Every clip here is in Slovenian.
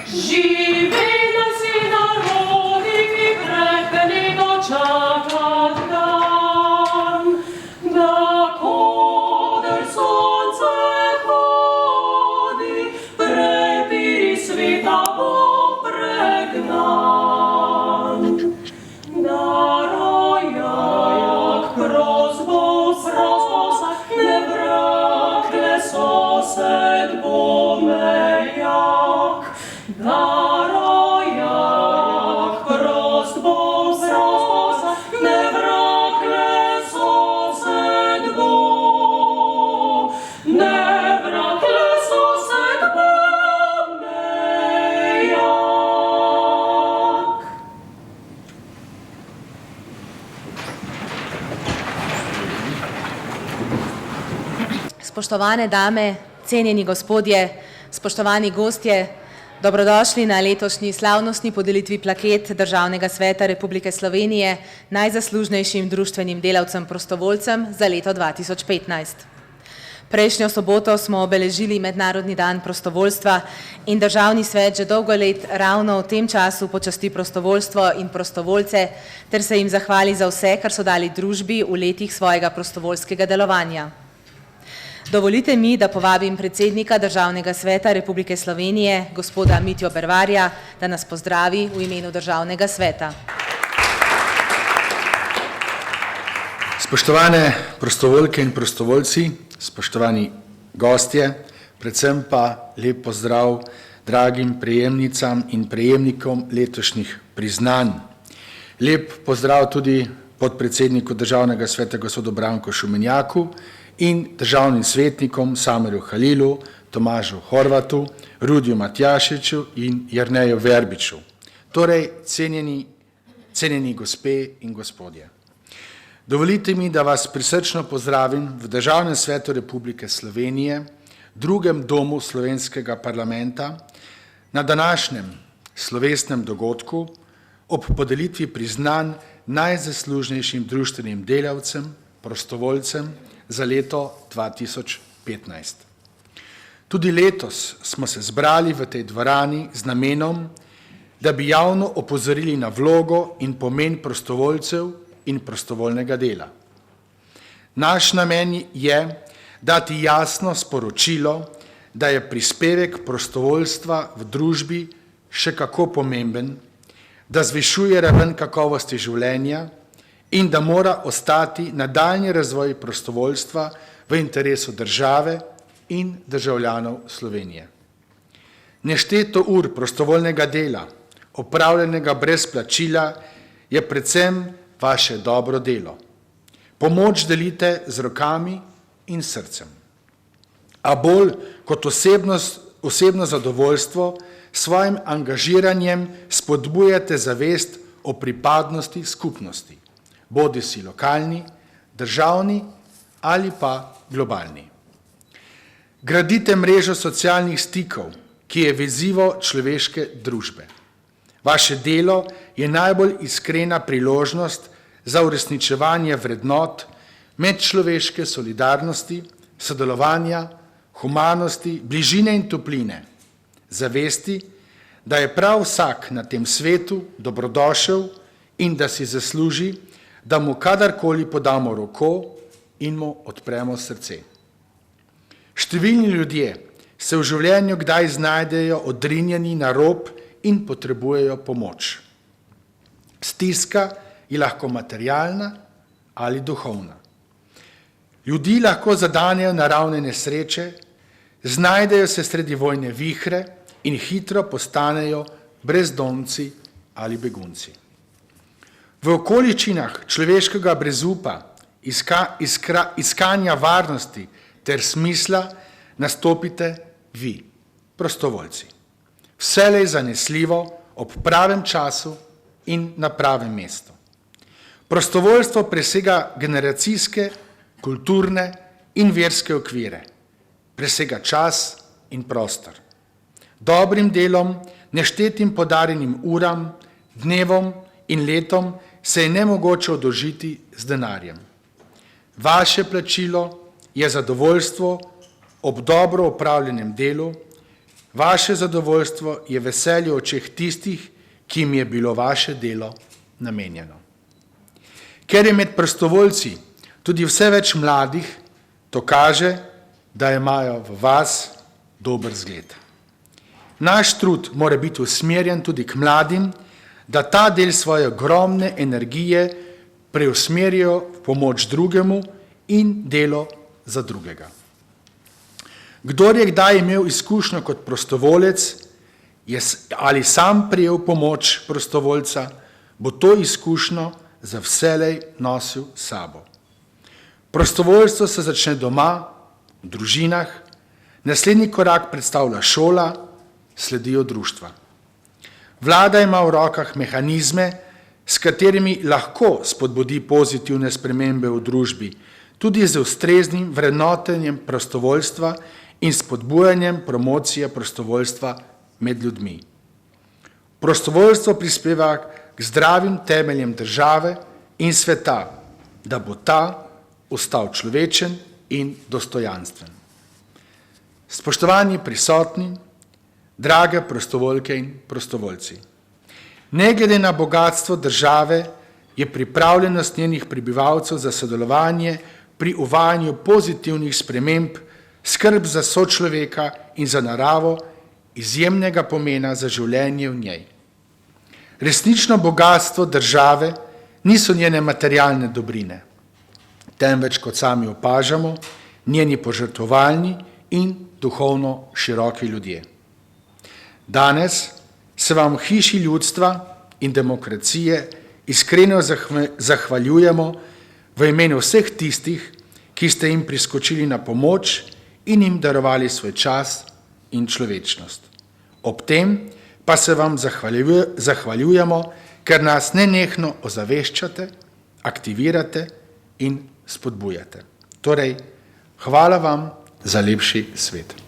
Živi nas i narodi, ki prepeli dočakat dan, da koder sonce hodi, prepiri sveta bo pregnan. Da rojak prozbos, ne brakle sosed bomejak. Da rojak prozbos, ne brakle sosed bomejak. Spoštovane dame, cenjeni gospodje, spoštovani gostje, dobrodošli na letošnji slavnostni podelitvi plaket Državnega sveta Republike Slovenije najzaslužnejšim društvenim delavcem prostovoljcem za leto 2015. Prejšnjo soboto smo obeležili Mednarodni dan prostovoljstva in Državni svet že dolgo let ravno v tem času počasti prostovoljstvo in prostovoljce ter se jim zahvali za vse, kar so dali družbi v letih svojega prostovoljskega delovanja. Dovolite mi, da povabim predsednika Državnega sveta Republike Slovenije, gospoda Mitjo Bervarja, da nas pozdravi v imenu Državnega sveta. Spoštovane prostovoljke in prostovoljci, spoštovani gostje, predvsem pa lep pozdrav dragim prejemnicam in prejemnikom letošnjih priznanj. Lep pozdrav tudi podpredsedniku Državnega sveta gospodu Branku Šumenjaku in državnim svetnikom Samerju Halilu, Tomažu Horvatu, Rudiju Matjašiču in Jerneju Verbiču. Torej, cenjeni gospe in gospodje. Dovolite mi, da vas prisrčno pozdravim v Državnem svetu Republike Slovenije, drugem domu slovenskega parlamenta, na današnjem slovesnem dogodku ob podelitvi priznanj najzaslužnejšim društvenim delavcem, prostovoljcem za leto 2015. Tudi letos smo se zbrali v tej dvorani z namenom, da bi javno opozorili na vlogo in pomen prostovoljcev in prostovoljnega dela. Naš namen je dati jasno sporočilo, da je prispevek prostovoljstva v družbi še kako pomemben, da zvišuje raven kakovosti življenja in da mora ostati nadaljnji razvoj prostovoljstva v interesu države in državljanov Slovenije. Nešteto ur prostovoljnega dela, opravljenega brez plačila, je predvsem vaše dobro delo. Pomoč delite z rokami in srcem. A bolj kot osebno zadovoljstvo, svojim angažiranjem spodbujate zavest o pripadnosti skupnosti, bodisi lokalni, državni ali pa globalni. Gradite mrežo socialnih stikov, ki je vezivo človeške družbe. Vaše delo je najbolj iskrena priložnost za uresničevanje vrednot medčloveške solidarnosti, sodelovanja, humanosti, bližine in topline, zavesti, da je prav vsak na tem svetu dobrodošel in da si zasluži, da mu kadarkoli podamo roko in mu odpremo srce. Številni ljudje se v življenju kdaj znajdejo odrinjeni na rob in potrebujejo pomoč. Stiska je lahko materialna ali duhovna. Ljudi lahko zadanejo naravne nesreče, znajdejo se sredi vojne vihre in hitro postanejo brezdomci ali begunci. V okoliščinah človeškega brezupa, iskanja varnosti ter smisla nastopite vi, prostovoljci. Vselej zanesljivo, ob pravem času in na pravem mestu. Prostovoljstvo presega generacijske, kulturne in verske okvire, presega čas in prostor. Dobrim delom, neštetim podarjenim uram, dnevom in letom se je nemogoče oddolžiti z denarjem. Vaše plačilo je zadovoljstvo ob dobro opravljenem delu, Vaše zadovoljstvo je veselje v očeh tistih, ki jim je bilo vaše delo namenjeno. Ker je med prostovoljci tudi vse več mladih, to kaže, da imajo v vas dober zgled. Naš trud mora biti usmerjen tudi k mladim, da ta del svoje ogromne energije preusmerijo v pomoč drugemu in delo za drugega. Kdor je kdaj imel izkušnjo kot prostovoljec ali sam prijel pomoč prostovoljca, bo to izkušnjo za vselej nosil s sabo. Prostovoljstvo se začne doma, v družinah, naslednji korak predstavlja šola, sledijo društva. Vlada ima v rokah mehanizme, s katerimi lahko spodbudi pozitivne spremembe v družbi, tudi z ustreznim vrednotenjem prostovoljstva in spodbujanjem promocije prostovoljstva med ljudmi. Prostovoljstvo prispeva k zdravim temeljem države in sveta, da bo ta ostal človečen in dostojanstven. Spoštovani prisotni, drage prostovoljke in prostovoljci, ne glede na bogatstvo države je pripravljenost njenih prebivalcev za sodelovanje pri uvajanju pozitivnih sprememb, skrb za sočloveka in za naravo izjemnega pomena za življenje v njej. Resnično bogatstvo države niso njene materialne dobrine, temveč, kot sami opažamo, njeni požrtvovalni in duhovno široki ljudje. Danes se vam v hiši ljudstva in demokracije iskreno zahvaljujemo v imenu vseh tistih, ki ste jim priskočili na pomoč in jim darovali svoj čas in človečnost. Ob tem pa se vam zahvaljujemo, ker nas nenehno ozaveščate, aktivirate in spodbujate. Torej, hvala vam za lepši svet.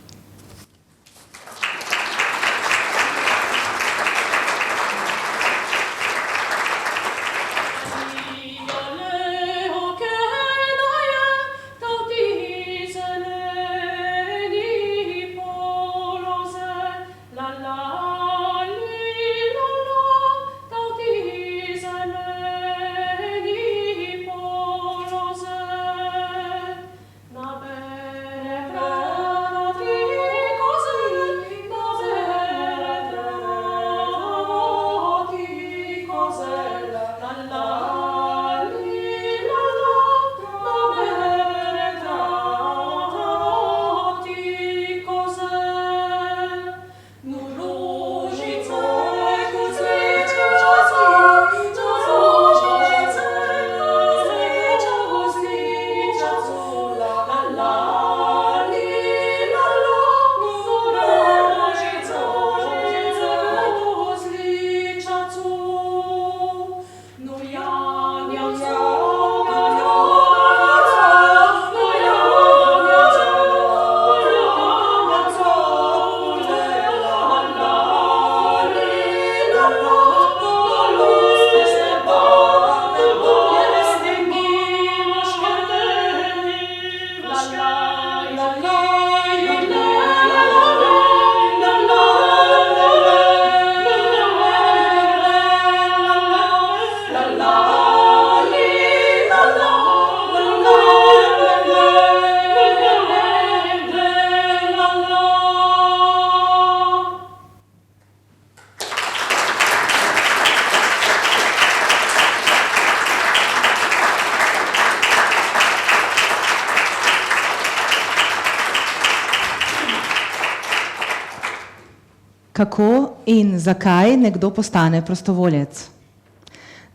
Kako in zakaj nekdo postane prostovoljec?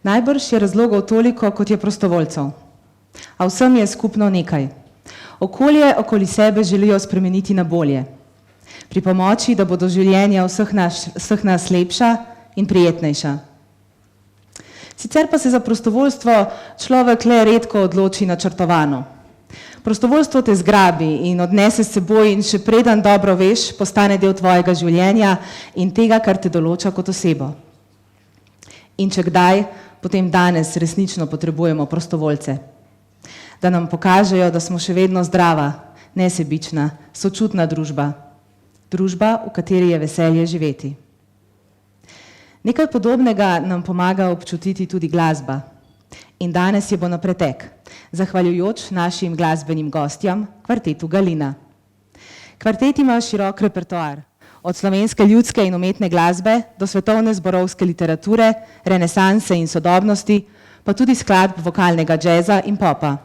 Najbrž je razlogov toliko, kot je prostovoljcev. A vsem je skupno nekaj. Okolje okoli sebe želijo spremeniti na bolje. Pri pomoči, da bodo življenja vseh nas lepša in prijetnejša. Sicer pa se za prostovoljstvo človek le redko odloči načrtovano. Prostovoljstvo te zgrabi in odnese s seboj in še preden dobro veš, postane del tvojega življenja in tega, kar te določa kot osebo. In če kdaj, potem danes resnično potrebujemo prostovoljce. Da nam pokažejo, da smo še vedno zdrava, nesebična, sočutna družba. družba, v kateri je veselje živeti. Nekaj podobnega nam pomaga občutiti tudi glasba. In danes je bo na pretek, zahvaljujoč našim glasbenim gostjam, kvartetu Galina. Kvartet ima širok repertoar, od slovenske ljudske in umetne glasbe do svetovne zborovske literature, renesanse in sodobnosti, pa tudi skladb vokalnega džeza in popa.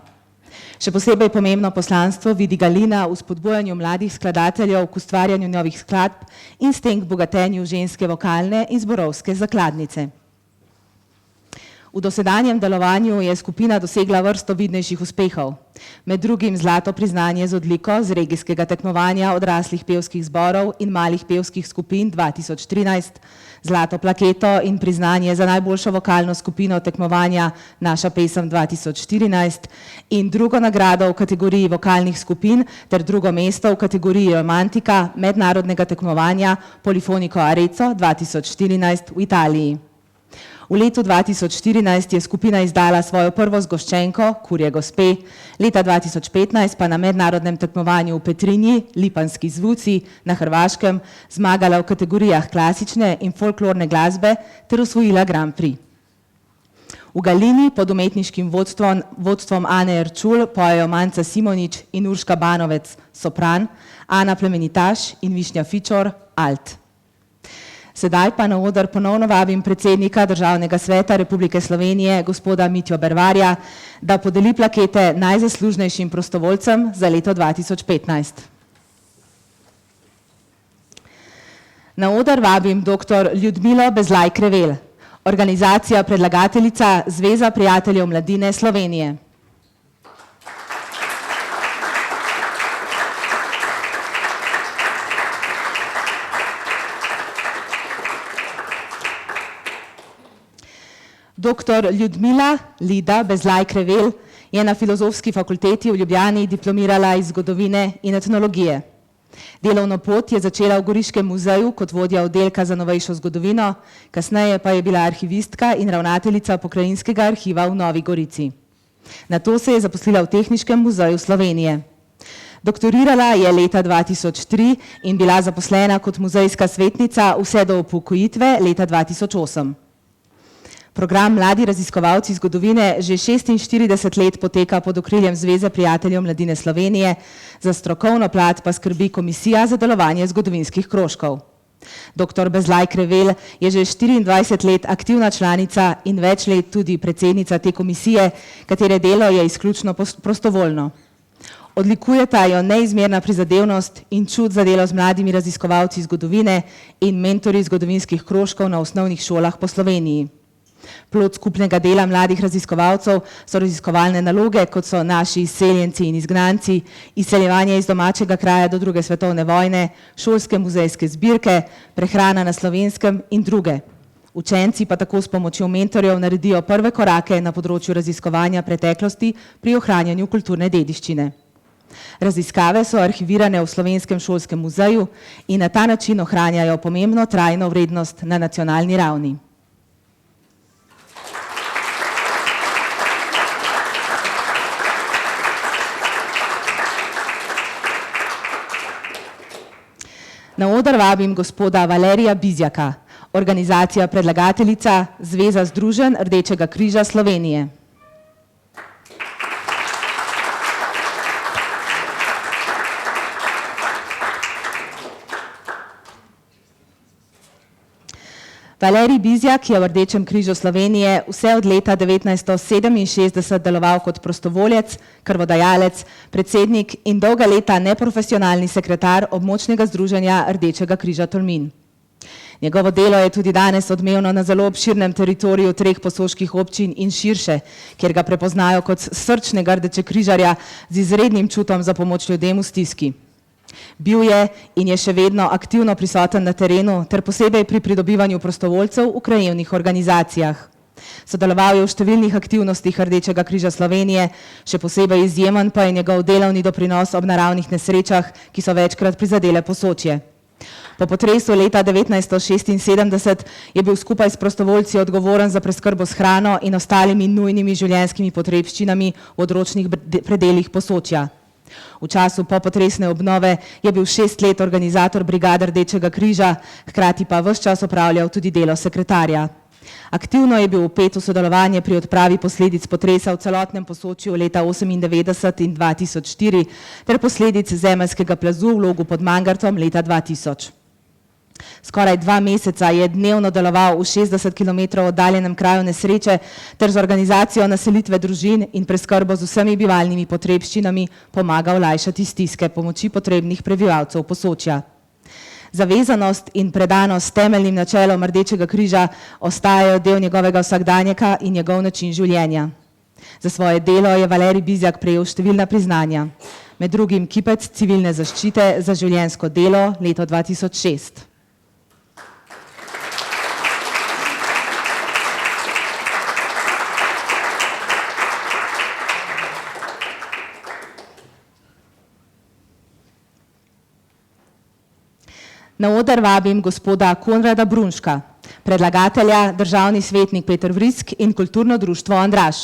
Še posebej pomembno poslanstvo vidi Galina v spodbujanju mladih skladateljev k ustvarjanju novih skladb in s tem k bogatenju ženske vokalne in zborovske zakladnice. V dosedanjem delovanju je skupina dosegla vrsto vidnejših uspehov, med drugim zlato priznanje z odliko z regijskega tekmovanja odraslih pevskih zborov in malih pevskih skupin 2013, zlato plaketo in priznanje za najboljšo vokalno skupino tekmovanja Naša pesem 2014 in drugo nagrado v kategoriji vokalnih skupin ter drugo mesto v kategoriji romantika mednarodnega tekmovanja Polifonico Arezzo 2014 v Italiji. V letu 2014 je skupina izdala svojo prvo zgoščenko, Kurje gospe, leta 2015 pa na mednarodnem tekmovanju v Petrinji, Lipanski zvuci na Hrvaškem, zmagala v kategorijah klasične in folklorne glasbe ter osvojila Grand Prix. V Galini pod umetniškim vodstvom Ane Erčul pojejo Manca Simonič in Urška Banovec, sopran, Ana Plemenitaš in Višnja Fičor, alt. Sedaj pa na oder ponovno vabim predsednika Državnega sveta Republike Slovenije, gospoda Mitjo Bervarja, da podeli plakete najzaslužnejšim prostovoljcem za leto 2015. Na oder vabim dr. Ljudmilo Bezlaj-Krevel, organizacija predlagateljica Zveza prijateljev mladine Slovenije. Dr. Ljudmila Lida Bezlaj-Krevel je na Filozofski fakulteti v Ljubljani diplomirala iz zgodovine in etnologije. Delovno pot je začela v Goriškem muzeju kot vodja oddelka za novejšo zgodovino, kasneje pa je bila arhivistka in ravnateljica Pokrajinskega arhiva v Novi Gorici. Nato se je zaposlila v Tehniškem muzeju Slovenije. Doktorirala je leta 2003 in bila zaposlena kot muzejska svetnica vse do upokojitve leta 2008. Program Mladi raziskovalci zgodovine že 46 let poteka pod okriljem Zveze prijateljev mladine Slovenije, za strokovno plat pa skrbi Komisija za delovanje zgodovinskih krožkov. Dr. Bezlaj-Krevel je že 24 let aktivna članica in več let tudi predsednica te komisije, katere delo je izključno prostovoljno. Odlikujeta jo neizmerna prizadevnost in čut za delo z mladimi raziskovalci zgodovine in mentorji zgodovinskih krožkov na osnovnih šolah po Sloveniji. Plod skupnega dela mladih raziskovalcev so raziskovalne naloge, kot so naši izseljenci in izgnanci, izseljevanje iz domačega kraja do druge svetovne vojne, šolske muzejske zbirke, prehrana na Slovenskem in druge. Učenci pa tako s pomočjo mentorjev naredijo prve korake na področju raziskovanja preteklosti pri ohranjanju kulturne dediščine. Raziskave so arhivirane v Slovenskem šolskem muzeju in na ta način ohranjajo pomembno trajno vrednost na nacionalni ravni. Na oder vabim gospoda Valerija Bizjaka, organizacija predlagateljica Zveza združenj Rdečega križa Slovenije. Valerij Bizjak je v Rdečem križu Slovenije vse od leta 1967 deloval kot prostovoljec, krvodajalec, predsednik in dolga leta neprofesionalni sekretar območnega združenja Rdečega križa Tolmin. Njegovo delo je tudi danes odmevno na zelo obširnem teritoriju 3 posoških občin in širše, kjer ga prepoznajo kot srčnega rdečekrižarja z izrednim čutom za pomoč ljudem v stiski. Bil je in je še vedno aktivno prisoten na terenu ter posebej pri pridobivanju prostovoljcev v krajevnih organizacijah. Sodeloval je v številnih aktivnostih Rdečega križa Slovenije, še posebej izjemen pa je njegov delovni doprinos ob naravnih nesrečah, ki so večkrat prizadele Posočje. Po potresu leta 1976 je bil skupaj s prostovoljci odgovoren za preskrbo s hrano in ostalimi nujnimi življenjskimi potrebščinami v odročnih predelih Posočja. V času popotresne obnove je bil 6 let organizator brigade Rdečega križa, hkrati pa ves čas opravljal tudi delo sekretarja. Aktivno je bil vpet v sodelovanje pri odpravi posledic potresa v celotnem Posočju leta 1998 in 2004 ter posledic zemeljskega plazu v Logu pod Mangartom leta 2000. Skoraj 2 meseca je dnevno deloval v 60 km oddaljenem kraju nesreče ter z organizacijo naselitve družin in preskrbo z vsemi bivalnimi potrebščinami pomagal lajšati stiske pomoči potrebnih prebivalcev Posočja. Zavezanost in predanost temeljnim načelom Rdečega križa ostajajo del njegovega vsakdanjika in njegov način življenja. Za svoje delo je Valerij Bizjak prejel številna priznanja, med drugim kipec civilne zaščite za življenjsko delo leto 2006. Na oder vabim gospoda Konrada Brunška, predlagatelja, državni svetnik Peter Vrisk in kulturno društvo Andraž.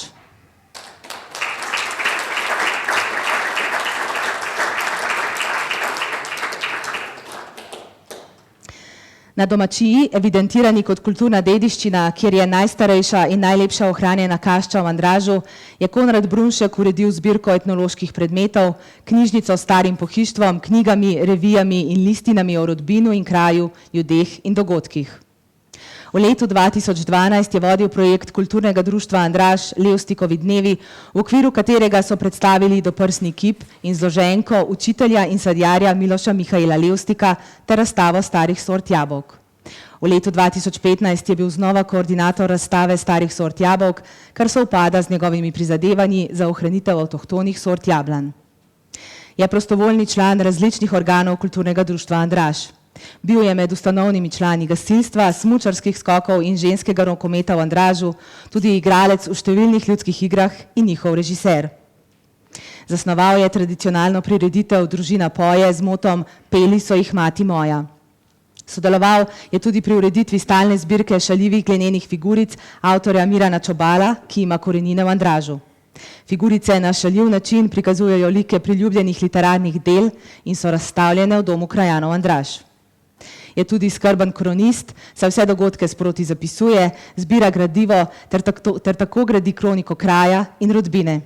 Na domačiji, evidentirani kot kulturna dediščina, kjer je najstarejša in najlepša ohranjena kašča v Andražu, je Konrad Brunšek uredil zbirko etnoloških predmetov, knjižnico s starim pohištvom, knjigami, revijami in listinami o rodbinu in kraju, ljudeh in dogodkih. V letu 2012 je vodil projekt kulturnega društva Andraž Levstikovi dnevi, v okviru katerega so predstavili doprsni kip in zloženko učitelja in sadjarja Miloša Mihaela Levstika ter razstavo starih sort jabolk. V letu 2015 je bil znova koordinator razstave starih sort jabolk, kar sovpada z njegovimi prizadevanji za ohranitev avtohtonih sort jablan. Je prostovoljni član različnih organov kulturnega društva Andraž. Bil je med ustanovnimi člani gasilstva, smučarskih skokov in ženskega rokometa v Andražu, tudi igralec v številnih ljudskih igrah in njihov režiser. Zasnoval je tradicionalno prireditev Družina poje z motom Peli so jih mati moja. Sodeloval je tudi pri ureditvi stalne zbirke šaljivih glenenih figuric avtorja Mirana Čobala, ki ima korenine v Andražu. Figurice na šaljiv način prikazujejo like priljubljenih literarnih del in so razstavljene v Domu krajanov Andraž. Je tudi skrben kronist, saj vse dogodke sproti zapisuje, zbira gradivo ter tako gradi kroniko kraja in rodbine.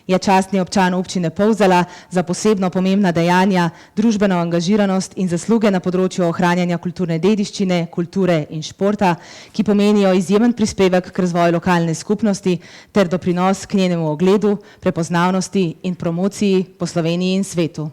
Je častni občan občine Polzela za posebno pomembna dejanja, družbeno angažiranost in zasluge na področju ohranjanja kulturne dediščine, kulture in športa, ki pomenijo izjemen prispevek k razvoju lokalne skupnosti ter doprinos k njenemu ogledu, prepoznavnosti in promociji po Sloveniji in svetu.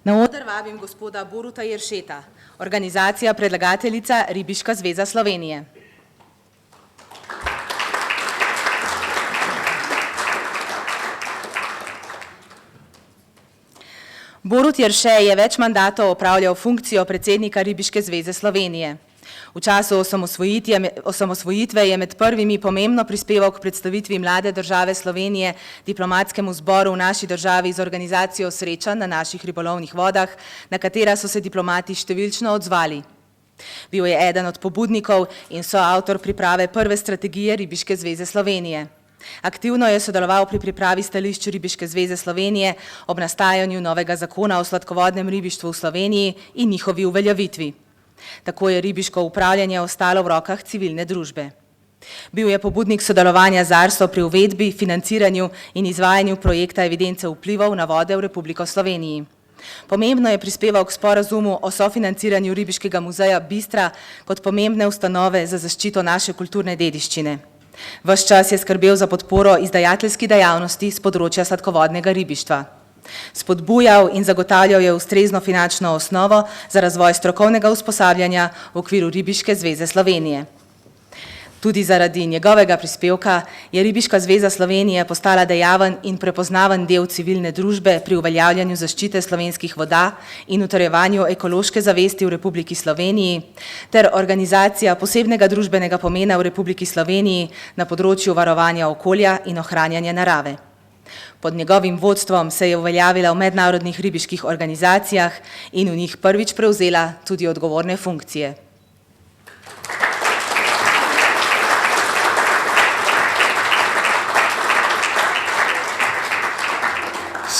Na oder vabim gospoda Boruta Jeršeta, organizacija predlagateljica Ribiška zveza Slovenije. Borut Jerše je več mandatov opravljal funkcijo predsednika Ribiške zveze Slovenije. V času osamosvojitve je med prvimi pomembno prispeval k predstavitvi mlade države Slovenije diplomatskemu zboru v naši državi z organizacijo srečanj na naših ribolovnih vodah, na katera so se diplomati številčno odzvali. Bil je eden od pobudnikov in soavtor priprave prve strategije Ribiške zveze Slovenije. Aktivno je sodeloval pri pripravi stališč Ribiške zveze Slovenije ob nastajanju novega zakona o sladkovodnem ribištvu v Sloveniji in njihovi uveljavitvi. Tako je ribiško upravljanje ostalo v rokah civilne družbe. Bil je pobudnik sodelovanja z ARSO pri uvedbi, financiranju in izvajanju projekta evidence vplivov na vode v Republiko Sloveniji. Pomembno je prispeval k sporazumu o sofinanciranju Ribiškega muzeja Bistra kot pomembne ustanove za zaščito naše kulturne dediščine. Ves čas je skrbel za podporo izdajateljski dejavnosti z področja sladkovodnega ribištva. Spodbujal in zagotavljal je ustrezno finančno osnovo za razvoj strokovnega usposabljanja v okviru Ribiške zveze Slovenije. Tudi zaradi njegovega prispevka je Ribiška zveza Slovenije postala dejaven in prepoznaven del civilne družbe pri uveljavljanju zaščite slovenskih voda in utrjevanju ekološke zavesti v Republiki Sloveniji ter organizacija posebnega družbenega pomena v Republiki Sloveniji na področju varovanja okolja in ohranjanja narave. Pod njegovim vodstvom se je uveljavila v mednarodnih ribiških organizacijah in v njih prvič prevzela tudi odgovorne funkcije.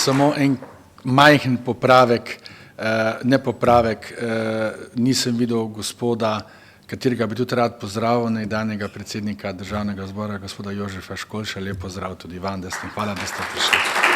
samo en majhen popravek, ne popravek, nisem videl gospoda, katerega bi tudi rad pozdravil, nekdanjega predsednika Državnega zbora, gospoda Jožefa Školša. Lep pozdrav tudi vam, hvala, da ste prišli.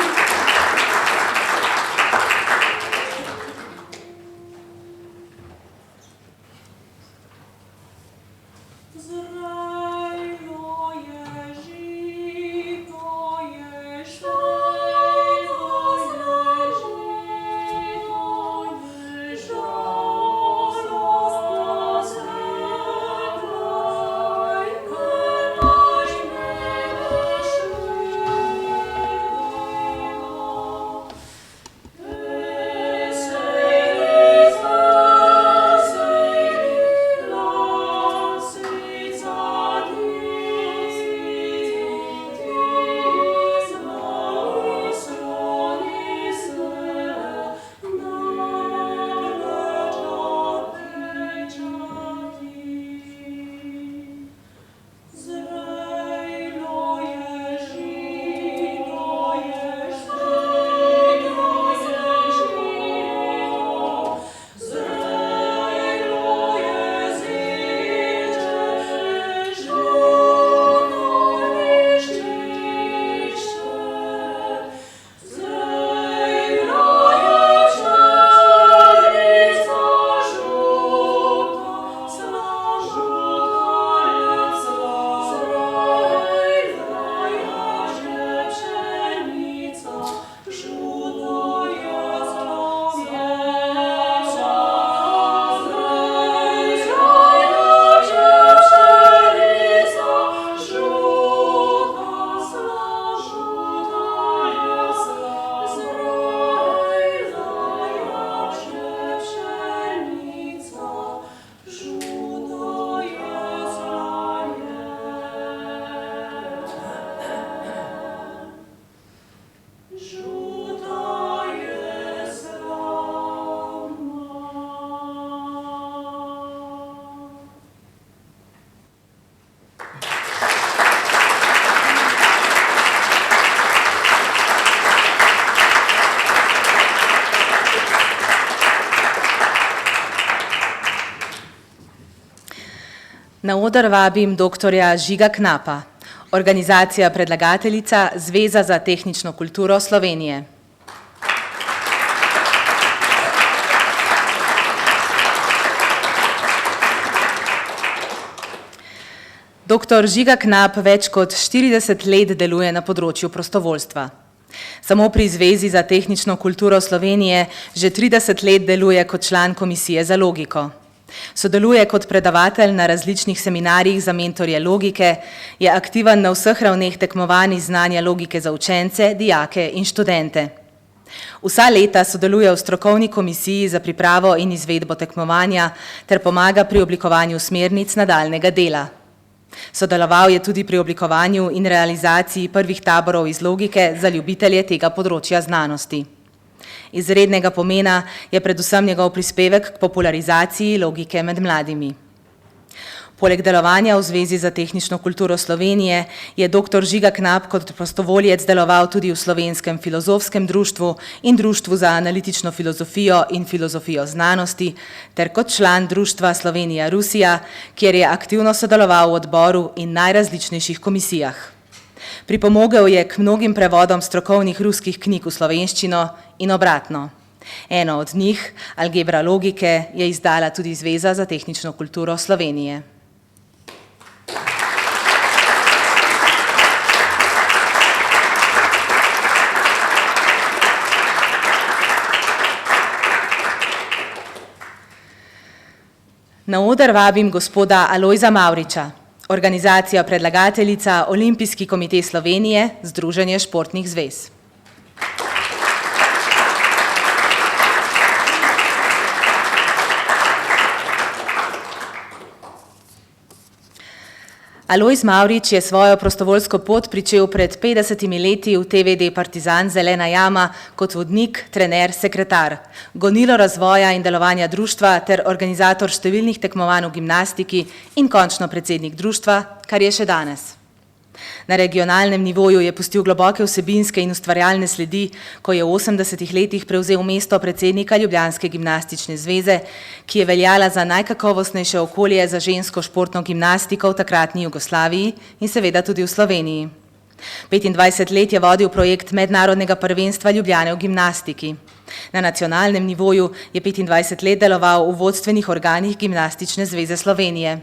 Na oder vabim doktorja Žiga Knapa, organizacija predlagateljica Zveza za tehnično kulturo Slovenije. Doktor Žiga Knap več kot 40 let deluje na področju prostovoljstva. Samo pri Zvezi za tehnično kulturo Slovenije že 30 let deluje kot član komisije za logiko. Sodeluje kot predavatelj na različnih seminarjih za mentorje logike, je aktiven na vseh ravneh tekmovanj iz znanja logike za učence, dijake in študente. Vsa leta sodeluje v strokovni komisiji za pripravo in izvedbo tekmovanja ter pomaga pri oblikovanju smernic nadaljnjega dela. Sodeloval je tudi pri oblikovanju in realizaciji prvih taborov iz logike za ljubitelje tega področja znanosti. Izrednega pomena je predvsem njegov prispevek k popularizaciji logike med mladimi. Poleg delovanja v Zvezi za tehnično kulturo Slovenije je dr. Žiga Knap kot prostovoljec deloval tudi v Slovenskem filozofskem društvu in Društvu za analitično filozofijo in filozofijo znanosti ter kot član društva Slovenija-Rusija, kjer je aktivno sodeloval v odboru in najrazličnejših komisijah. Pripomogel je k mnogim prevodom strokovnih ruskih knjig v slovenščino in obratno. Eno od njih, Algebra logike, je izdala tudi Zveza za tehnično kulturo Slovenije. Na oder vabim gospoda Alojza Mavriča, organizacija predlagateljica Olimpijski komite Slovenije, Združenje športnih zvez. Alojz Mavrič je svojo prostovoljsko pot pričel pred 50 leti v TVD Partizan Zelena jama kot vodnik, trener, sekretar, gonilo razvoja in delovanja društva ter organizator številnih tekmovanj v gimnastiki in končno predsednik društva, kar je še danes. Na regionalnem nivoju je pustil globoke vsebinske in ustvarjalne sledi, ko je v 80. letih prevzel mesto predsednika Ljubljanske gimnastične zveze, ki je veljala za najkakovostnejše okolje za žensko športno gimnastiko v takratni Jugoslaviji in seveda tudi v Sloveniji. 25 let je vodil projekt mednarodnega prvenstva Ljubljane v gimnastiki. Na nacionalnem nivoju je 25 let deloval v vodstvenih organih Gimnastične zveze Slovenije.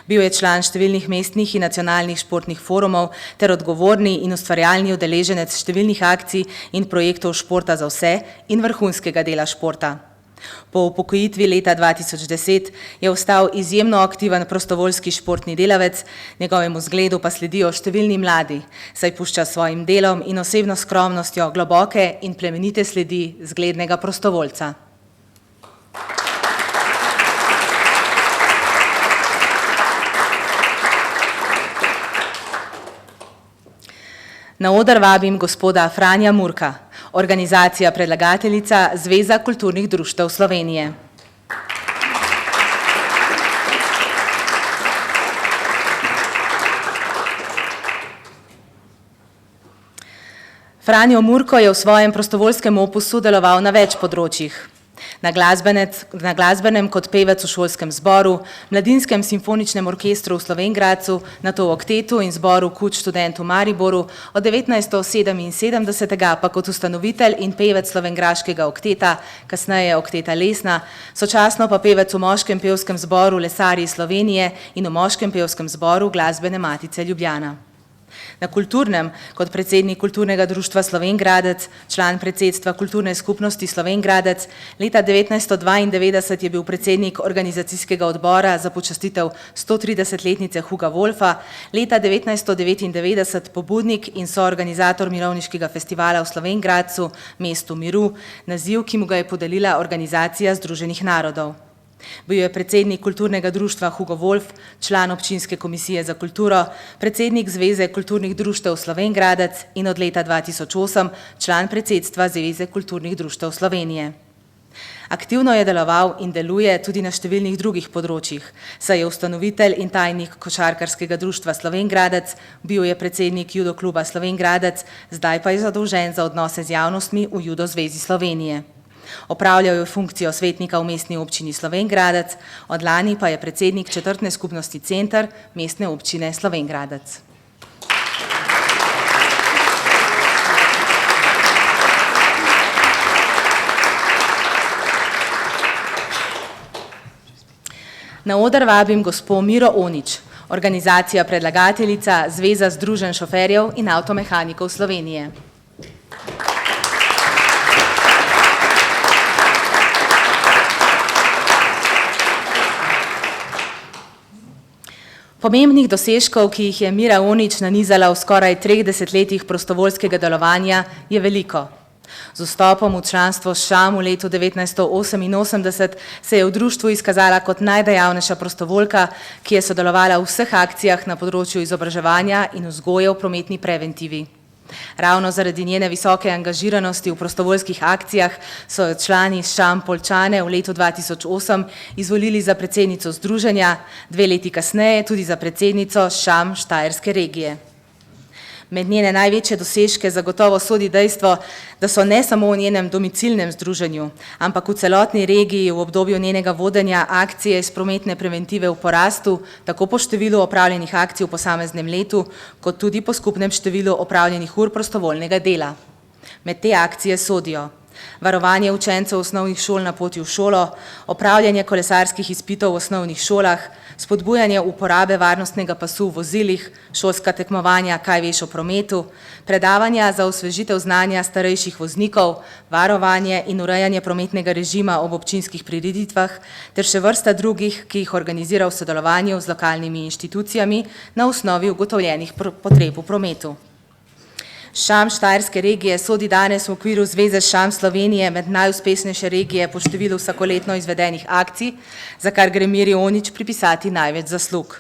Bil je član številnih mestnih in nacionalnih športnih forumov ter odgovorni in ustvarjalni udeleženec številnih akcij in projektov športa za vse in vrhunskega dela športa. Po upokojitvi leta 2010 je ostal izjemno aktiven prostovoljski športni delavec, njegovemu zgledu pa sledijo številni mladi, saj pušča s svojim delom in osebno skromnostjo globoke in plemenite sledi zglednega prostovoljca. Na oder vabim gospoda Franja Murka, organizacija predlagateljica Zveza kulturnih društev Slovenije. Franjo Murko je v svojem prostovoljskem opusu deloval na več področjih. Na glasbenem kot pevec v šolskem zboru, mladinskem simfoničnem orkestru v Slovenj nato v oktetu in zboru Kud študent v Mariboru, od 1977 pa kot ustanovitelj in pevec slovenjgraškega okteta, kasneje okteta Lesna, sočasno pa pevec v moškem pevskem zboru Lesarji Slovenije in v moškem pevskem zboru Glasbene matice Ljubljana. Na kulturnem, kot predsednik Kulturnega društva Slovenj, član predsedstva Kulturne skupnosti Slovenj, leta 1992 je bil predsednik organizacijskega odbora za počastitev 130-letnice Huga Wolfa, leta 1999 pobudnik in soorganizator mirovniškega festivala v Slovenj Gradcu, mestu miru, naziv, ki mu ga je podelila Organizacija Združenih narodov. Bil je predsednik Kulturnega društva Hugo Wolf, član občinske komisije za kulturo, predsednik Zveze kulturnih društev Slovenj in od leta 2008 član predsedstva Zveze kulturnih društev Slovenije. Aktivno je deloval in deluje tudi na številnih drugih področjih, saj je ustanovitelj in tajnik Košarkarskega društva Slovenj, bil je predsednik Judo kluba Slovenj, zdaj pa je zadolžen za odnose z javnostmi v Judo zvezi Slovenije. Opravljal je funkcijo svetnika v mestni občini Slovenj, od lani pa je predsednik četrtne skupnosti Center mestne občine Slovenj. Na oder vabim gospo Miro Onič, organizacija predlagateljica Zveza združenj šoferjev in avtomehanikov Slovenije. Pomembnih dosežkov, ki jih je Mira Onič nanizala v skoraj 30 letih prostovoljskega delovanja, je veliko. Z vstopom v članstvo ŠAM v letu 1988 se je v društvu izkazala kot najdejavnejša prostovoljka, ki je sodelovala v vseh akcijah na področju izobraževanja in vzgoje v prometni preventivi. Ravno zaradi njene visoke angažiranosti v prostovoljskih akcijah so jo člani ŠAM Poljčane v letu 2008 izvolili za predsednico združenja, 2 leti kasneje tudi za predsednico ŠAM Štajerske regije. Med njene največje dosežke zagotovo sodi dejstvo, da so ne samo v njenem domicilnem združenju, ampak v celotni regiji v obdobju njenega vodenja akcije iz prometne preventive v porastu, tako po številu opravljenih akcij v posameznem letu, kot tudi po skupnem številu opravljenih ur prostovoljnega dela. Med te akcije sodijo varovanje učencev osnovnih šol na poti v šolo, opravljanje kolesarskih izpitov v osnovnih šolah, spodbujanje uporabe varnostnega pasu v vozilih, šolska tekmovanja Kaj veš o prometu, predavanja za osvežitev znanja starejših voznikov, varovanje in urejanje prometnega režima ob občinskih prireditvah ter še vrsta drugih, ki jih organizira v sodelovanju z lokalnimi inštitucijami na osnovi ugotovljenih potreb v prometu. ŠAM Štajerske regije sodi danes v okviru Zveze ŠAM Slovenije med najuspešnejše regije po številu vsakoletno izvedenih akcij, za kar gre Miri Onič pripisati največ zaslug.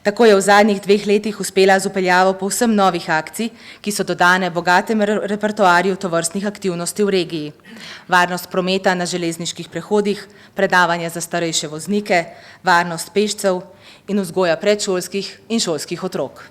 Tako je v zadnjih 2 letih uspela z vpeljavo povsem novih akcij, ki so dodane bogatem repertoarju tovrstnih aktivnosti v regiji. Varnost prometa na železniških prehodih, predavanja za starejše voznike, varnost pešcev in vzgoja predšolskih in šolskih otrok.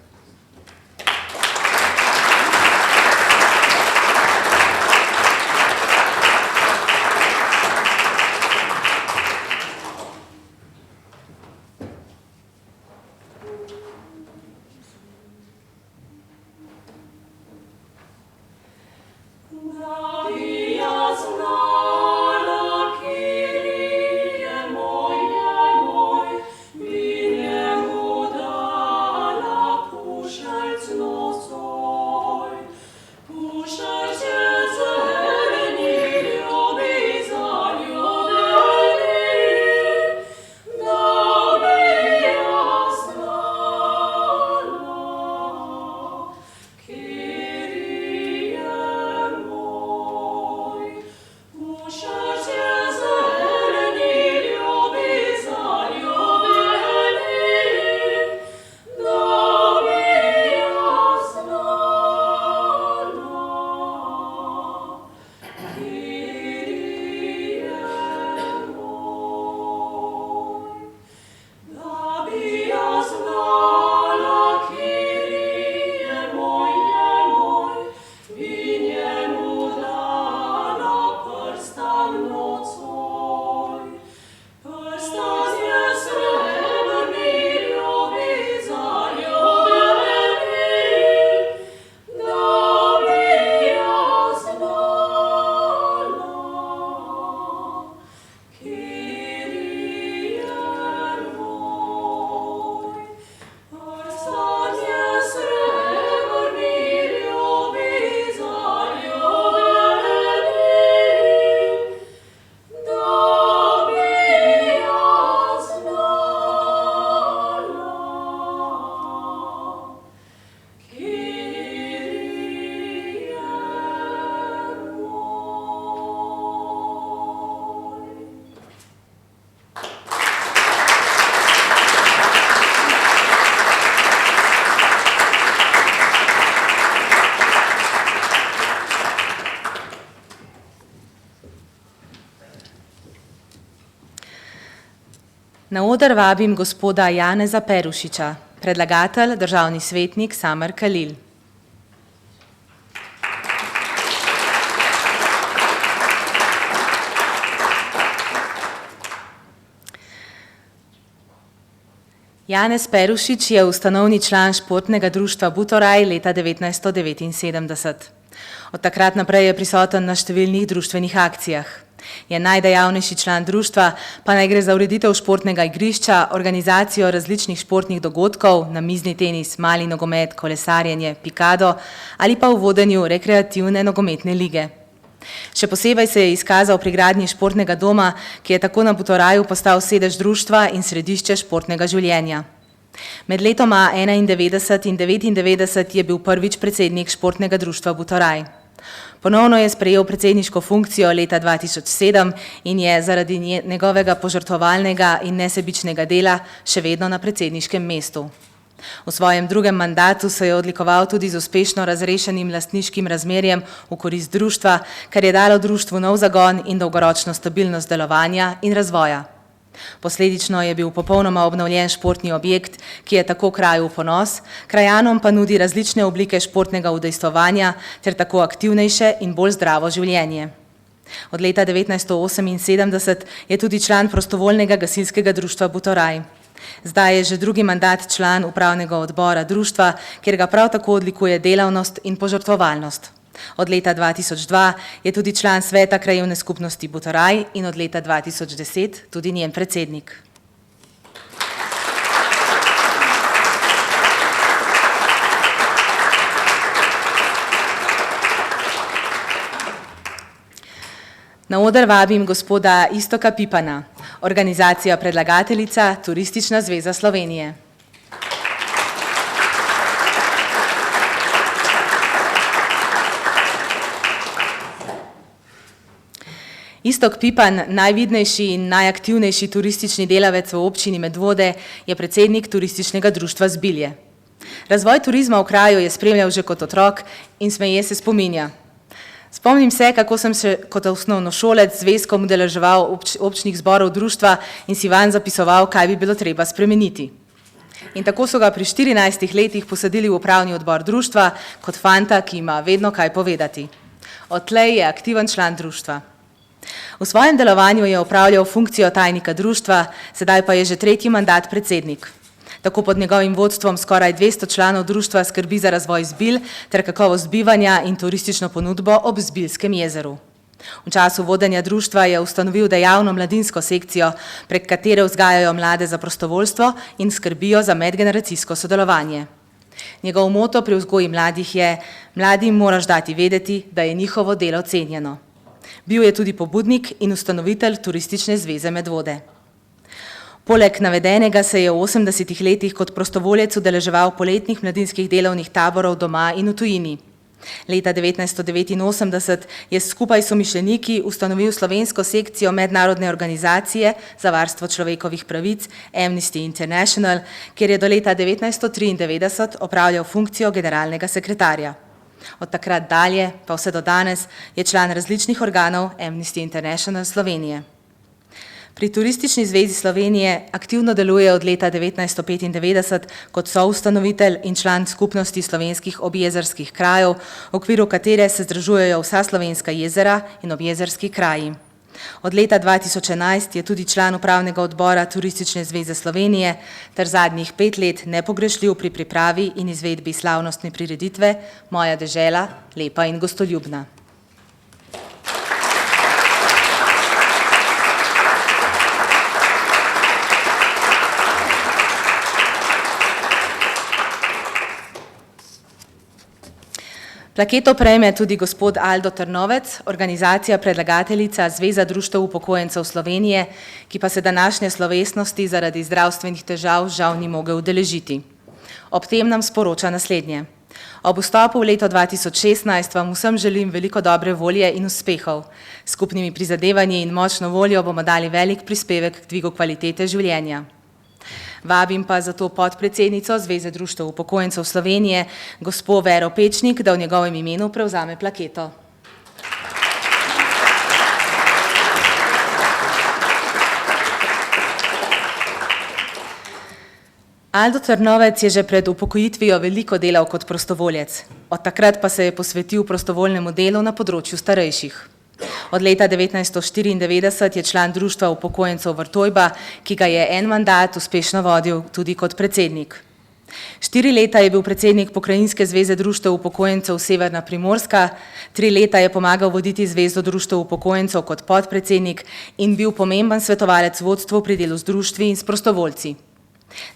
Na oder vabim gospoda Janeza Perušiča, predlagatelj, državni svetnik Samar Kalil. Janez Perušič je ustanovni član športnega društva Butoraj leta 1979. Od takrat naprej je prisoten na številnih društvenih akcijah. Je najdejavnejši član društva, pa naj gre za ureditev športnega igrišča, organizacijo različnih športnih dogodkov, namizni tenis, mali nogomet, kolesarjenje, pikado ali pa v vodenju rekreativne nogometne lige. Še posebej se je izkazal pri gradnji športnega doma, ki je tako na Butoraju postal sedež društva in središče športnega življenja. Med letoma 1991 in 1999 je bil prvič predsednik športnega društva Butoraj. Ponovno je sprejel predsedniško funkcijo leta 2007 in je zaradi njegovega požrtvovalnega in nesebičnega dela še vedno na predsedniškem mestu. V svojem drugem mandatu se je odlikoval tudi z uspešno razrešenim lastniškim razmerjem v korist društva, kar je dalo društvu nov zagon in dolgoročno stabilnost delovanja in razvoja. Posledično je bil popolnoma obnovljen športni objekt, ki je tako kraju v ponos, krajanom pa nudi različne oblike športnega udejstvovanja ter tako aktivnejše in bolj zdravo življenje. Od leta 1978 je tudi član prostovoljnega gasilskega društva Butoraj. Zdaj je že drugi mandat član upravnega odbora društva, kjer ga prav tako odlikuje delavnost in požrtvovalnost. Od leta 2002 je tudi član sveta krajevne skupnosti Butoraj in od leta 2010 tudi njen predsednik. Na oder vabim gospoda Iztoka Pipana, organizacija predlagateljica Turistična zveza Slovenije. Iztok Pipan, najvidnejši in najaktivnejši turistični delavec v občini Medvode, je predsednik turističnega društva Zbilje. Razvoj turizma v kraju je spremljal že kot otrok in smeje se spominja. Spomnim se, kako sem se kot osnovnošolec z zvezkom udeleževal občnih zborov društva in si vanj zapisoval, kaj bi bilo treba spremeniti. In tako so ga pri 14 letih posadili v upravni odbor društva kot fanta, ki ima vedno kaj povedati. Odtlej je aktiven član društva. V svojem delovanju je opravljal funkcijo tajnika društva, sedaj pa je že tretji mandat predsednik. Tako pod njegovim vodstvom skoraj 200 članov društva skrbi za razvoj Zbilj ter kakovost bivanja in turistično ponudbo ob Zbiljskem jezeru. V času vodenja društva je ustanovil dejavno mladinsko sekcijo, prek katere vzgajajo mlade za prostovoljstvo in skrbijo za medgeneracijsko sodelovanje. Njegov moto pri vzgoji mladih je: mladim moraš dati vedeti, da je njihovo delo cenjeno. Bil je tudi pobudnik in ustanovitelj Turistične zveze Medvode. Poleg navedenega se je v 80 letih kot prostovoljec udeleževal poletnih mladinskih delovnih taborov doma in v tujini. Leta 1989 je skupaj s somišljeniki ustanovil slovensko sekcijo mednarodne organizacije za varstvo človekovih pravic Amnesty International, kjer je do leta 1993 opravljal funkcijo generalnega sekretarja. Od takrat dalje, pa vse do danes, je član različnih organov Amnesty International Slovenije. Pri Turistični zvezi Slovenije aktivno deluje od leta 1995 kot soustanovitelj in član skupnosti slovenskih objezerskih krajev, v okviru katere se združujejo vsa slovenska jezera in objezerski kraji. Od leta 2011 je tudi član upravnega odbora Turistične zveze Slovenije ter zadnjih 5 let nepogrešljiv pri pripravi in izvedbi slavnostne prireditve Moja dežela, lepa in gostoljubna. Plaketo prejme tudi gospod Aldo Trnovec, organizacija predlagateljica Zveza društev upokojencev Slovenije, ki pa se današnje slovesnosti zaradi zdravstvenih težav žal ni mogel udeležiti. Ob tem nam sporoča naslednje. Ob vstopu v leto 2016 vam vsem želim veliko dobre volje in uspehov. S skupnimi prizadevanji in močno voljo bomo dali velik prispevek k dvigu kvalitete življenja. Vabim pa zato podpredsednico Zveze društev upokojencev Slovenije, gospo Vero Pečnik, da v njegovem imenu prevzame plaketo. Aldo Trnovec je že pred upokojitvijo veliko delal kot prostovoljec. Od takrat pa se je posvetil prostovoljnemu delu na področju starejših. Od leta 1994 je član Društva upokojencev Vrtojba, ki ga je en mandat uspešno vodil tudi kot predsednik. 4 leta je bil predsednik Pokrajinske zveze društev upokojencev Severna Primorska, 3 leta je pomagal voditi Zvezo društev upokojencev kot podpredsednik in bil pomemben svetovalec vodstvu pri delu z društvi in s prostovoljci.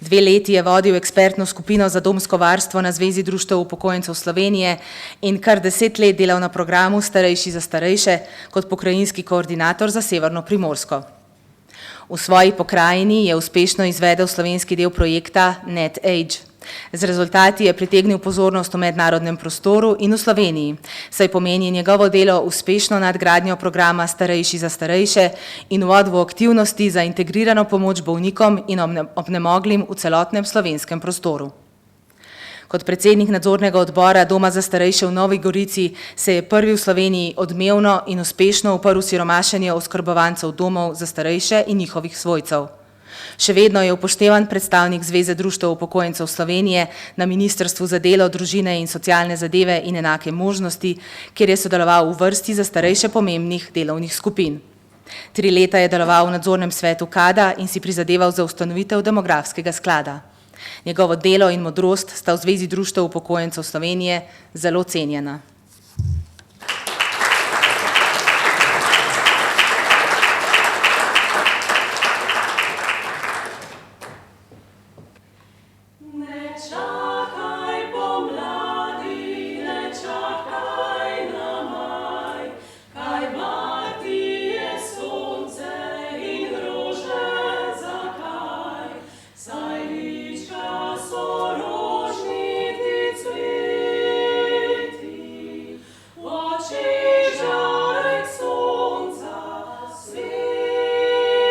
2 leti je vodil ekspertno skupino za domsko varstvo na Zvezi društev upokojencev Slovenije in kar 10 let delal na programu Starejši za starejše kot pokrajinski koordinator za Severno Primorsko. V svoji pokrajini je uspešno izvedel slovenski del projekta NetAge. Z rezultati je pritegnil pozornost v mednarodnem prostoru in v Sloveniji, saj pomeni njegovo delo uspešno nadgradnjo programa Starejši za starejše in uvod v aktivnosti za integrirano pomoč bolnikom in obnemoglim v celotnem slovenskem prostoru. Kot predsednik nadzornega odbora Doma za starejše v Novi Gorici se je prvi v Sloveniji odmevno in uspešno uprl siromašenje oskrbovancev domov za starejše in njihovih svojcev. Še vedno je upoštevan predstavnik Zveze društev upokojencev Slovenije na Ministrstvu za delo, družine in socialne zadeve in enake možnosti, kjer je sodeloval v vrsti za starejše pomembnih delovnih skupin. 3 leta je deloval v nadzornem svetu KADA in si prizadeval za ustanovitev demografskega sklada. Njegovo delo in modrost sta v Zvezi društev upokojencev Slovenije zelo cenjena. Ne čakaj pomladi, ne čakaj na maj, kaj mati je sonce in rože zakaj, saj lička so rožniti cveti, v očeh žarek sonca sveti.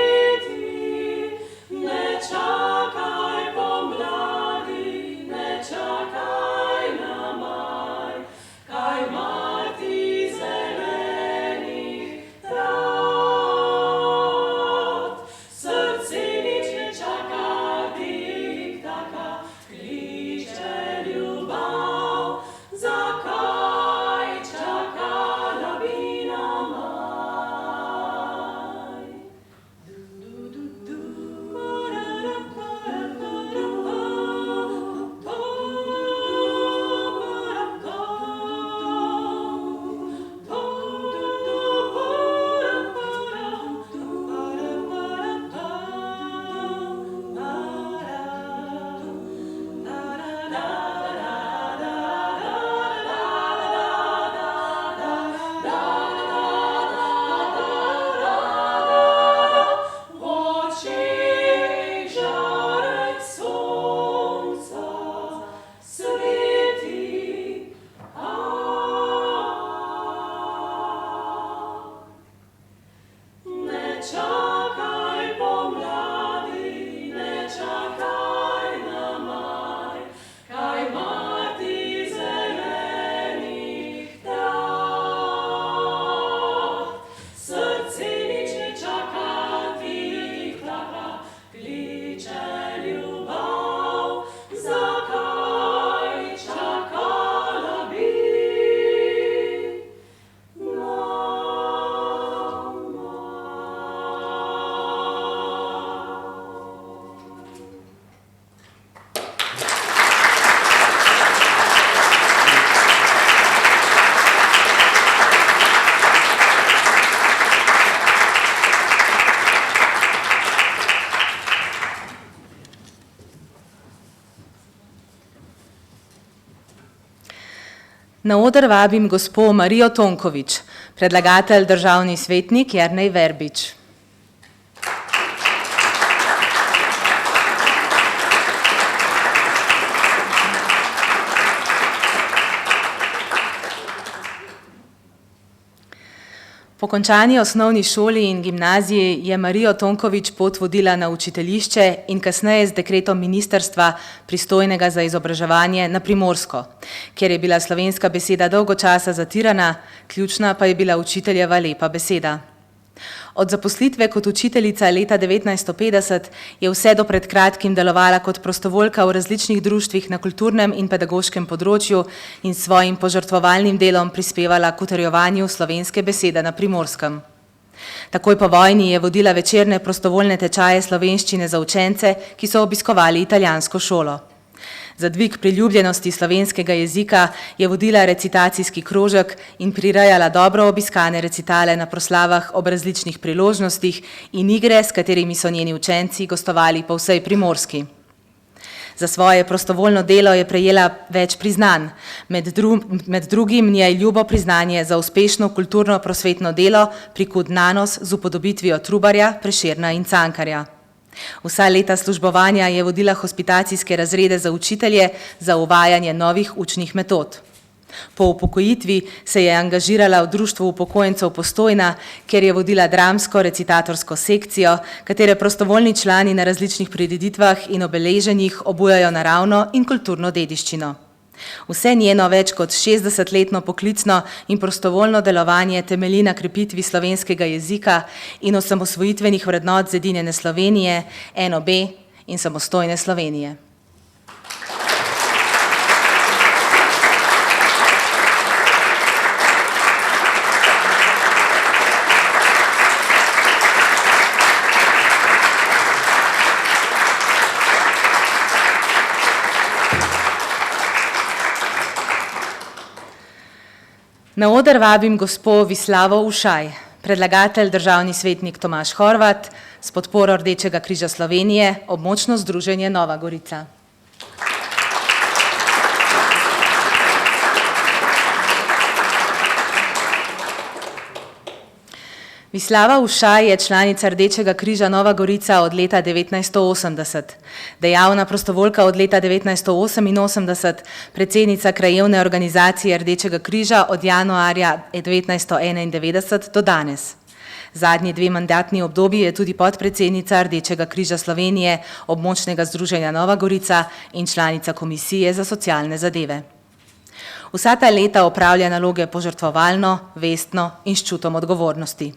Ne čakaj pomladi, ne čakaj na maj, kaj mati zelenih trav. Srce nič ne čaka, tik-taka, kliče ljubav. Zakaj čakala bi na maj? V očeh žarek sonca sveti. Ne čakaj pomladi, ne čakaj na maj, kaj mati zelenih trav. Srce nič ne čaka, tik-taka, kliče ljubav. Zakaj čakala bi na Na oder vabim gospo Marijo Tonković, predlagatelj državni svetnik Jernej Verbič. Po končani osnovni šoli in gimnaziji je Marijo Tonković pot vodila na učiteljišče in kasneje z dekretom ministrstva pristojnega za izobraževanje na Primorsko, kjer je bila slovenska beseda dolgo časa zatirana, ključna pa je bila učiteljeva lepa beseda. Od zaposlitve kot učiteljica leta 1950 je vse do pred kratkim delovala kot prostovoljka v različnih društvih na kulturnem in pedagoškem področju in s svojim požrtvovalnim delom prispevala k utrjevanju slovenske besede na Primorskem. Takoj po vojni je vodila večerne prostovoljne tečaje slovenščine za učence, ki so obiskovali italijansko šolo. Za dvig priljubljenosti slovenskega jezika je vodila recitacijski krožek in prirejala dobro obiskane recitale na proslavah ob različnih priložnostih in igre, s katerimi so njeni učenci gostovali po vsej Primorski. Za svoje prostovoljno delo je prejela več priznanj, med drugim njej ljubo priznanje za uspešno kulturno prosvetno delo Prikud nanos z upodobitvijo Trubarja, Prešerna in Cankarja. Vsa leta službovanja je vodila hospitacijske razrede za učitelje za uvajanje novih učnih metod. Po upokojitvi se je angažirala v Društvu upokojencev Postojna, kjer je vodila dramsko-recitatorsko sekcijo, katere prostovoljni člani na različnih prireditvah in obeleženjih obujajo naravno in kulturno dediščino. Vse njeno več kot 60-letno poklicno in prostovoljno delovanje temelji na krepitvi slovenskega jezika in osamosvojitvenih vrednot zedinjene Slovenije, NOB in samostojne Slovenije. Na oder vabim gospo Vislavo Ušaj, predlagatelj državni svetnik Tomaž Horvat, s podporo Rdečega križa Slovenije, območno združenje Nova Gorica. Vislava Ušaj je članica Rdečega križa Nova Gorica od leta 1980, dejavna prostovoljka od leta 1988, predsednica krajevne organizacije Rdečega križa od januarja 1991 do danes. Zadnji 2 mandatni obdobji je tudi podpredsednica Rdečega križa Slovenije, območnega združenja Nova Gorica in članica Komisije za socialne zadeve. Vsa ta leta opravlja naloge požrtvovalno, vestno in s čutom odgovornosti.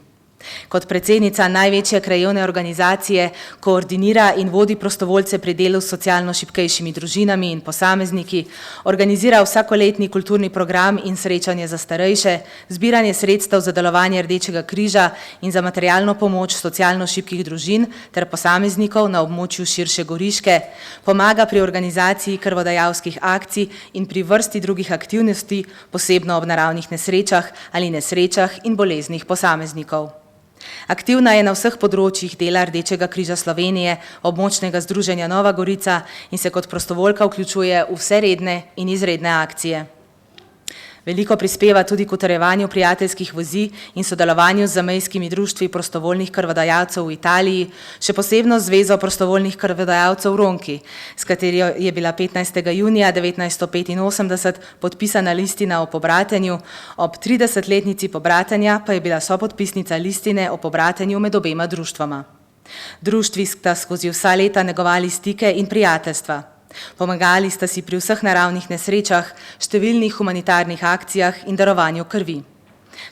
Kot predsednica največje krajevne organizacije koordinira in vodi prostovoljce pri delu s socialno šibkejšimi družinami in posamezniki, organizira vsakoletni kulturni program in srečanje za starejše, zbiranje sredstev za delovanje Rdečega križa in za materialno pomoč socialno šibkih družin ter posameznikov na območju širše Goriške, pomaga pri organizaciji krvodajalskih akcij in pri vrsti drugih aktivnosti, posebno ob naravnih nesrečah ali nesrečah in boleznih posameznikov. Aktivna je na vseh področjih dela Rdečega križa Slovenije, območnega združenja Nova Gorica in se kot prostovoljka vključuje v vse redne in izredne akcije. Veliko prispeva tudi k utrjevanju prijateljskih vezi in sodelovanju z zamejskimi društvi prostovoljnih krvodajalcev v Italiji, še posebno Zvezo prostovoljnih krvodajalcev Ronki, s katero je bila 15. junija 1985 podpisana listina o pobratenju, ob 30-letnici pobratenja pa je bila sopodpisnica listine o pobratenju med obema društvoma. Društvi sta skozi vsa leta negovali stike in prijateljstva. Pomagali sta si pri vseh naravnih nesrečah, številnih humanitarnih akcijah in darovanju krvi.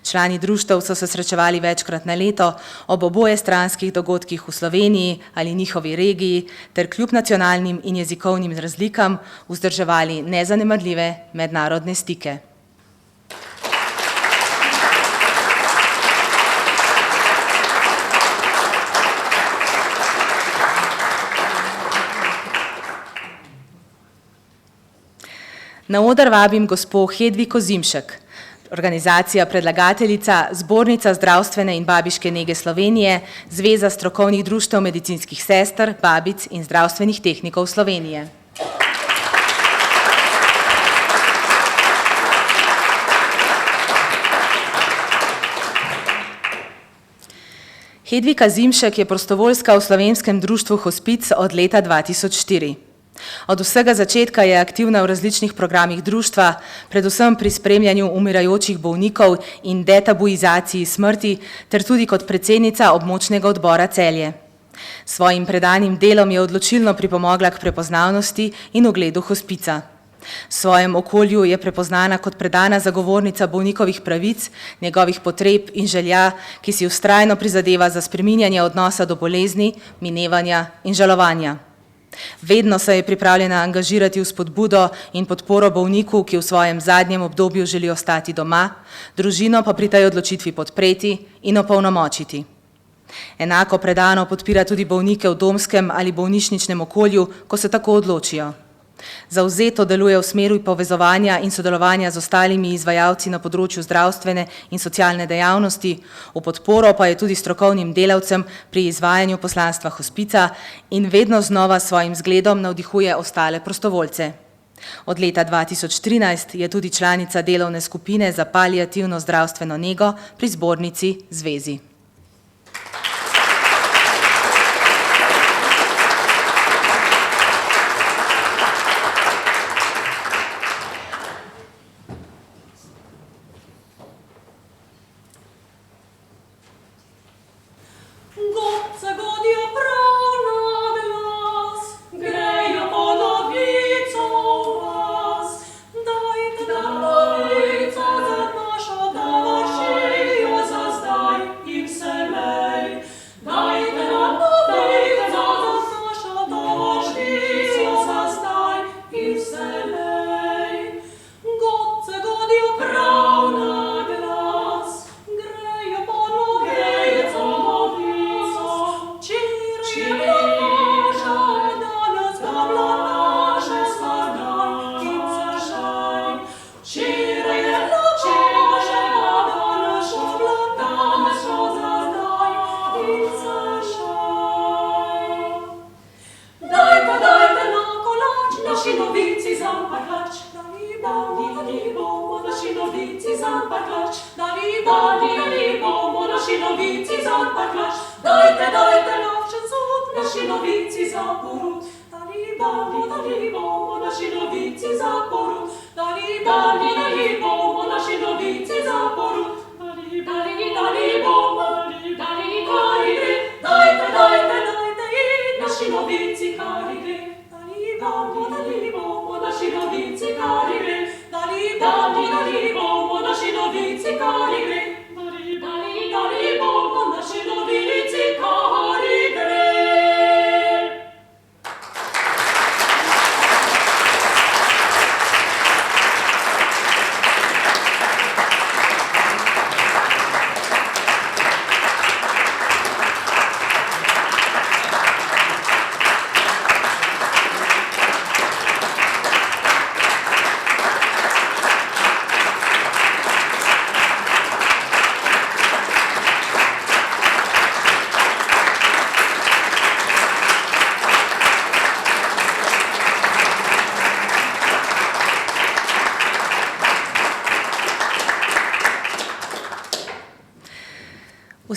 Člani društev so se srečevali večkrat na leto ob oboje stranskih dogodkih v Sloveniji ali njihovi regiji ter kljub nacionalnim in jezikovnim razlikam vzdrževali nezanemarljive mednarodne stike. Na oder vabim gospo Hedviko Zimšek, organizacija predlagateljica, Zbornica zdravstvene in babiške nege Slovenije, Zveza strokovnih društev medicinskih sester, babic in zdravstvenih tehnikov Slovenije. Hedvika Zimšek je prostovoljska v Slovenskem društvu Hospic od leta 2004. Od vsega začetka je aktivna v različnih programih društva, predvsem pri spremljanju umirajočih bolnikov in detabuizaciji smrti, ter tudi kot predsednica območnega odbora Celje. Svojim predanim delom je odločilno pripomogla k prepoznavnosti in ugledu Hospica. V svojem okolju je prepoznana kot predana zagovornica bolnikovih pravic, njegovih potreb in želja, ki si vztrajno prizadeva za spreminjanje odnosa do bolezni, minevanja in žalovanja. Vedno se je pripravljena angažirati v spodbudo in podporo bolniku, ki v svojem zadnjem obdobju želi ostati doma, družino pa pri tej odločitvi podpreti in opolnomočiti. Enako predano podpira tudi bolnike v domskem ali bolnišničnem okolju, ko se tako odločijo. Zavzeto deluje v smeru povezovanja in sodelovanja z ostalimi izvajalci na področju zdravstvene in socialne dejavnosti, v podporo pa je tudi strokovnim delavcem pri izvajanju poslanstva hospica in vedno znova s svojim zgledom navdihuje ostale prostovoljce. Od leta 2013 je tudi članica delovne skupine za paliativno zdravstveno nego pri zbornici Zvezi.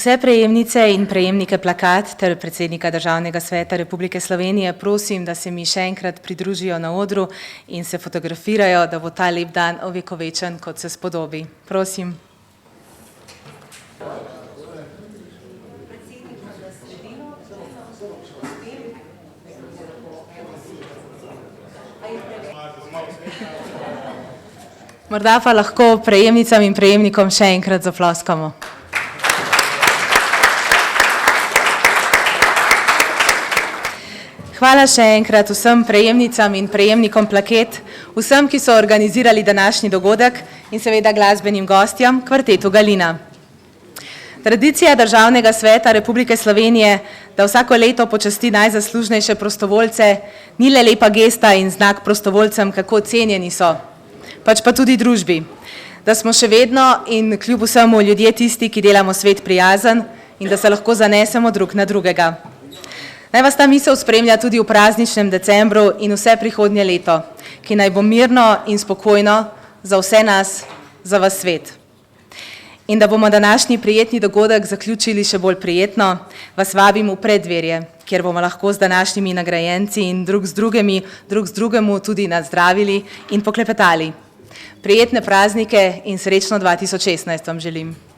Vse prejemnice in prejemnike plakat ter predsednika Državnega sveta Republike Slovenije prosim, da se mi še enkrat pridružijo na odru in se fotografirajo, da bo ta lep dan ovekovečen, kot se spodobi. Prosim. Morda pa lahko prejemnicam in prejemnikom še enkrat zaploskamo. Hvala še enkrat vsem prejemnicam in prejemnikom plaket, vsem, ki so organizirali današnji dogodek in seveda glasbenim gostjem, kvartetu Galina. Tradicija Državnega sveta Republike Slovenije, da vsako leto počasti najzaslužnejše prostovoljce, ni le lepa gesta in znak prostovoljcem, kako cenjeni so, pač pa tudi družbi. Da smo še vedno in kljub vsemu ljudje tisti, ki delamo svet prijazen in da se lahko zanesemo drug na drugega. Naj vas ta misel spremlja tudi v prazničnem decembru in vse prihodnje leto, ki naj bo mirno in spokojno za vse nas, za vas svet. In da bomo današnji prijetni dogodek zaključili še bolj prijetno, vas vabim v preddverje, kjer bomo lahko z današnjimi nagrajenci in drug z drugemu tudi nazdravili in poklepetali. Prijetne praznike in srečno 2016 vam želim.